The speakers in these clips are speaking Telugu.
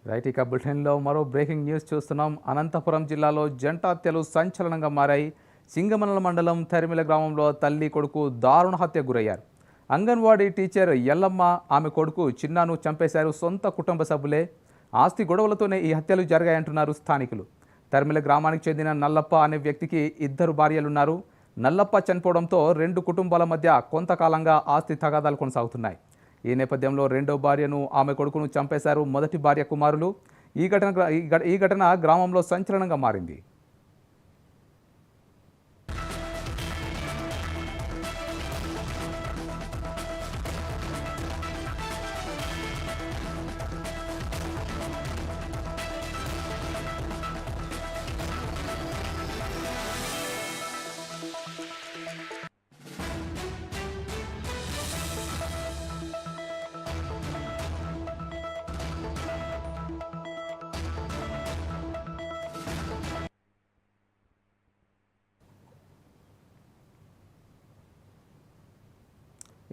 రైట్ ఇక బులెటిన్లో మరో బ్రేకింగ్ న్యూస్ చూస్తున్నాం. అనంతపురం జిల్లాలో జంట హత్యలు సంచలనంగా మారాయి. సింగమనల మండలం తరిమిల గ్రామంలో తల్లి కొడుకు దారుణ హత్య గురయ్యారు. అంగన్వాడీ టీచర్ ఎల్లమ్మ, ఆమె కొడుకు చిన్నాను చంపేశారు సొంత కుటుంబ సభ్యులే. ఆస్తి గొడవలతోనే ఈ హత్యలు జరిగాయంటున్నారు స్థానికులు. తరిమిల గ్రామానికి చెందిన నల్లప్ప అనే వ్యక్తికి 2 భార్యలున్నారు. నల్లప్ప చనిపోవడంతో 2 కుటుంబాల మధ్య కొంతకాలంగా ఆస్తి తగాదాలు కొనసాగుతున్నాయి. ఈ నేపథ్యంలో రెండో భార్యను, ఆమె కొడుకును చంపేశారు మొదటి భార్య కుమారులు. ఈ ఘటన గ్రామంలో సంచలనంగా మారింది.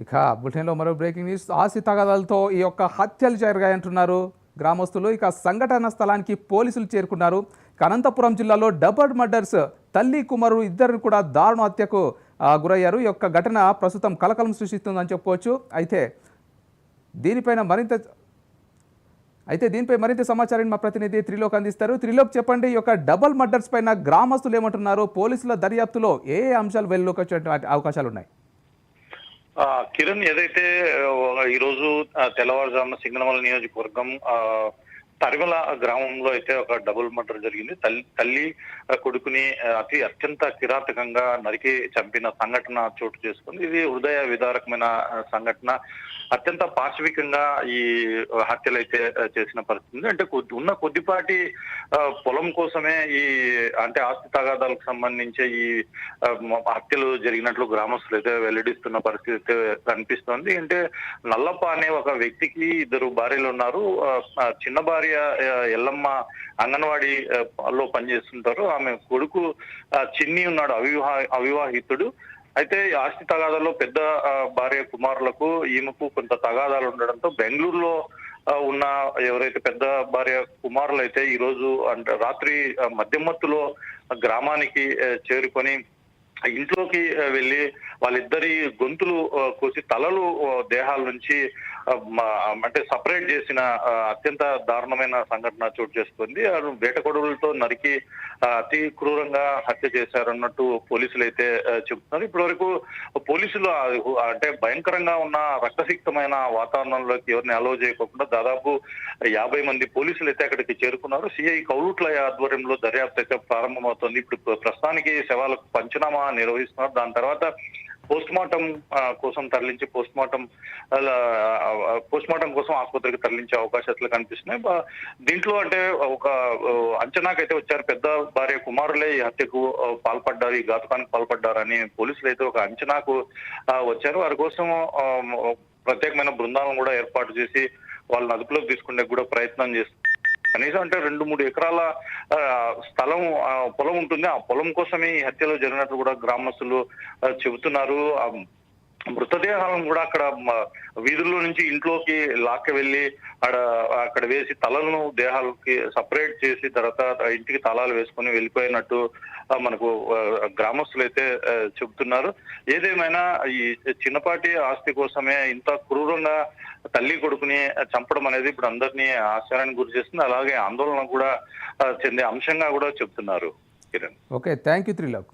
ఇక బులెటిన్లో మరో బ్రేకింగ్ న్యూస్. ఆస్తి తగాదాలతో ఈ యొక్క హత్యలు జరిగాయంటున్నారు గ్రామస్తులు. ఇక సంఘటన స్థలానికి పోలీసులు చేరుకున్నారు. అనంతపురం జిల్లాలో డబుల్ మర్డర్స్, తల్లి కుమారుడు ఇద్దరు కూడా దారుణ హత్యకు గురయ్యారు. ఈ యొక్క ఘటన ప్రస్తుతం కలకలం సృష్టిస్తుందని చెప్పుకోవచ్చు. దీనిపై మరింత సమాచారాన్ని మా ప్రతినిధి త్రిలోక్ అందిస్తారు. త్రిలోక్, చెప్పండి, ఈ యొక్క డబుల్ మర్డర్స్ పైన గ్రామస్తులు ఏమంటున్నారు? పోలీసుల దర్యాప్తులో ఏ అంశాలు వెలుగులోకి వచ్చే అవకాశాలు ఉన్నాయి? కిరణ్, ఏదైతే ఈరోజు తెల్లవారుజామున సింగనమల నియోజకవర్గం తరిమల గ్రామంలో అయితే ఒక డబుల్ మర్డర్ జరిగింది. తల్లి కొడుకుని అత్యంత కిరాతకంగా నరికి చంపిన సంఘటన చోటు చేసుకుంది. ఇది హృదయ విదారకమైన సంఘటన. అత్యంత పాశవికంగా ఈ హత్యలు అయితే చేసిన పరిస్థితి. అంటే ఉన్న కొద్దిపాటి పొలం కోసమే అంటే ఆస్తి తగాదాలకు సంబంధించి ఈ హత్యలు జరిగినట్లు గ్రామస్తులు అయితే వెల్లడిస్తున్న పరిస్థితి అయితే కనిపిస్తోంది. అంటే నల్లప్ప అనే ఒక వ్యక్తికి 2 భార్యలు ఉన్నారు. చిన్న భార్య ఎల్లమ్మ అంగన్వాడీ లో పనిచేస్తుంటారు. ఆమె కొడుకు చిన్ని ఉన్నాడు, అవివాహితుడు. అయితే ఆస్తి తగాదాల్లో పెద్ద భార్య కుమారులకు ఈమెకు కొంత తగాదాలు ఉండడంతో బెంగళూరులో ఉన్న ఎవరైతే పెద్ద భార్య కుమారులు అయితే ఈ రోజు అంటే రాత్రి మధ్యమత్తులో గ్రామానికి చేరుకొని ఇంట్లోకి వెళ్ళి వాళ్ళిద్దరి గొంతులు కోసి తలలు దేహాల నుంచి అంటే సపరేట్ చేసిన అత్యంత దారుణమైన సంఘటన చోటు చేసుకుంది. వేటకొడవలతో నరికి అతి క్రూరంగా హత్య చేశారన్నట్టు పోలీసులు అయితే చెబుతున్నారు. ఇప్పటి వరకు పోలీసులు అంటే భయంకరంగా ఉన్న రక్తసిక్తమైన వాతావరణంలోకి ఎవరిని అలో చేయకుండా దాదాపు 50 మంది పోలీసులు అయితే అక్కడికి చేరుకున్నారు. సిఐ కౌలుట్ల ఆధ్వర్యంలో దర్యాప్తు అయితే ప్రారంభమవుతుంది. ఇప్పుడు ప్రస్తుతానికి శవాలకు పంచనామా నిర్వహిస్తున్నారు. దాని తర్వాత పోస్ట్మార్టం కోసం తరలించి పోస్ట్మార్టం కోసం ఆసుపత్రికి తరలించే అవకాశాలు కనిపిస్తున్నాయి. దీంట్లో అంటే ఒక అంచనాకైతే వచ్చారు, పెద్ద భార్య కుమారులే ఈ హత్యకు పాల్పడ్డారు, ఈ ఘాతుకానికి పాల్పడ్డారని పోలీసులు అయితే ఒక అంచనాకు వచ్చారు. వారి కోసం ప్రత్యేకమైన బృందాలను కూడా ఏర్పాటు చేసి వాళ్ళని అదుపులోకి తీసుకునే కూడా ప్రయత్నం చేస్తారు. కనీసం అంటే 2-3 ఎకరాల పొలం ఉంటుంది. ఆ పొలం కోసమే ఈ హత్యలు జరిగినట్లు కూడా గ్రామస్తులు చెబుతున్నారు. మృతదేహాలను కూడా అక్కడ వీధుల్లో నుంచి ఇంట్లోకి లాక్కి వెళ్ళి అక్కడ వేసి తలలను దేహాలకి సపరేట్ చేసి తర్వాత ఇంటికి తాళాలు వేసుకొని వెళ్ళిపోయినట్టు మనకు గ్రామస్తులు అయితే చెబుతున్నారు. ఏదేమైనా ఈ చిన్నపాటి ఆస్తి కోసమే ఇంత క్రూరంగా తల్లి కొడుకుని చంపడం అనేది ఇప్పుడు అందరినీ ఆశ్చర్యానికి గురి చేస్తుంది. అలాగే ఆందోళన కూడా చెందే అంశంగా కూడా చెబుతున్నారు. Kiran, okay, thank you Trilok.